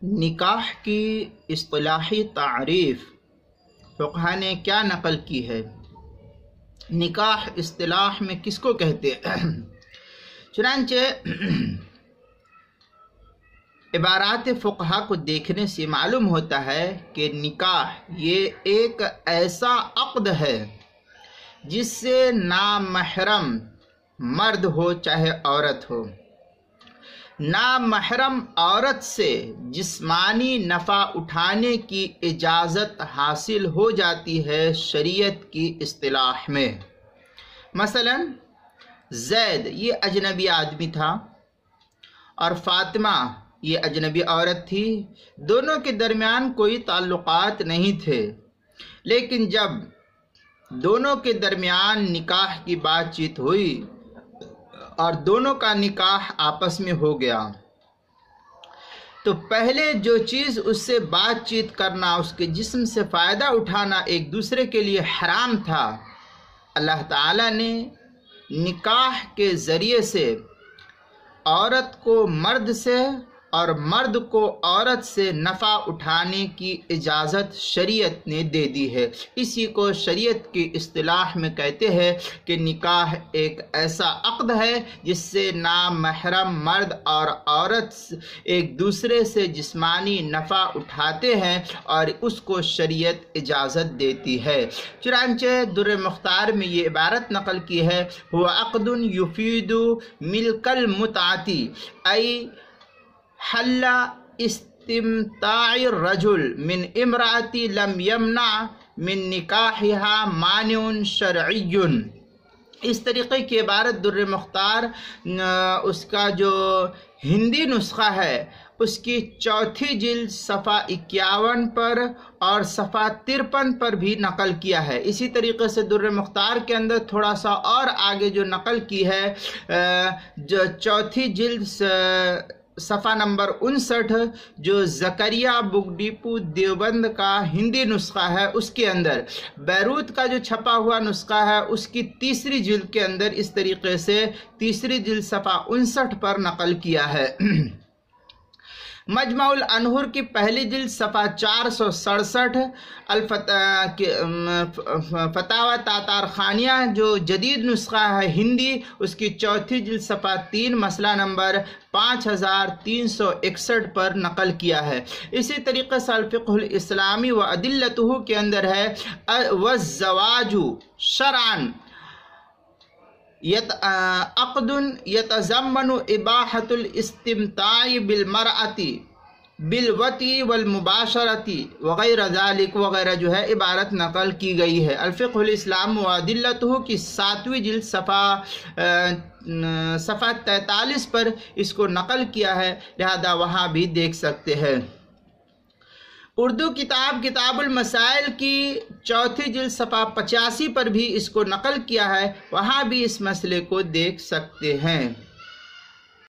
نکاح کی اصطلاحی تعریف فقہ نے کیا نقل کی ہے؟ نکاح اصطلاح میں کس کو کہتے ہیں؟ چنانچہ عبارات فقہا کو دیکھنے سے معلوم ہوتا ہے کہ نکاح یہ ایک ایسا عقد ہے جس سے نامحرم مرد ہو چاہے عورت ہو، نامحرم عورت سے جسمانی نفع اٹھانے کی اجازت حاصل ہو جاتی ہے شریعت کی اصطلاح میں۔ مثلا زید یہ اجنبی آدمی تھا اور فاطمہ یہ اجنبی عورت تھی، دونوں کے درمیان کوئی تعلقات نہیں تھے، لیکن جب دونوں کے درمیان نکاح کی بات چیت ہوئی اور دونوں کا نکاح آپس میں ہو گیا تو پہلے جو چیز اس سے بات چیت کرنا، اس کے جسم سے فائدہ اٹھانا ایک دوسرے کے لیے حرام تھا، اللہ تعالیٰ نے نکاح کے ذریعے سے عورت کو مرد سے اور مرد کو عورت سے نفع اٹھانے کی اجازت شریعت نے دے دی ہے۔ اسی کو شریعت کی اصطلاح میں کہتے ہیں کہ نکاح ایک ایسا عقد ہے جس سے نامحرم مرد اور عورت ایک دوسرے سے جسمانی نفع اٹھاتے ہیں اور اس کو شریعت اجازت دیتی ہے۔ چنانچہ در مختار میں یہ عبارت نقل کی ہے، هو عقد يفيد ملك المتعة ای حل استمتاع الرجل من امرأة لم يمنع من نکاحها مانع شرعی۔ اس طریقے کی عبارت در مختار اس کا جو ہندی نسخہ ہے اس کی چوتھی جلد صفحہ 51 پر اور صفحہ 53 پر بھی نقل کیا ہے۔ اسی طریقے سے در مختار کے اندر تھوڑا سا اور آگے جو نقل کی ہے، جو چوتھی جلد صفحہ نمبر 59 جو زکریا بک ڈیپو دیوبند کا ہندی نسخہ ہے، اس کے اندر بیروت کا جو چھپا ہوا نسخہ ہے اس کی تیسری جلد کے اندر اس طریقے سے تیسری جلد صفحہ 59 پر نقل کیا ہے۔ مجمع الانہر کی پہلی جلد صفحہ 467 فتاوی تاتار خانیہ جو جدید نسخہ ہے ہندی، اس کی چوتھی جلد صفحہ 3 مسئلہ نمبر 5361 پر نقل کیا ہے۔ اسی طریقے سے الفقہ الاسلامی و ادلتہ کے اندر ہے، والزواج شرعا عقد یتضمن اباحۃ الاستمتاع بالمرأة بالوطی والمباشرتی وغیرہ ذالک وغیرہ جو ہے عبارت نقل کی گئی ہے۔ الفقہ الاسلام و ادلتہ کی 7ویں جلد صفحہ 43 پر اس کو نقل کیا ہے، لہذا وہاں بھی دیکھ سکتے ہیں۔ اردو کتاب المسائل کی چوتھی جلد صفحہ 85 پر بھی اس کو نقل کیا ہے، وہاں بھی اس مسئلے کو دیکھ سکتے ہیں۔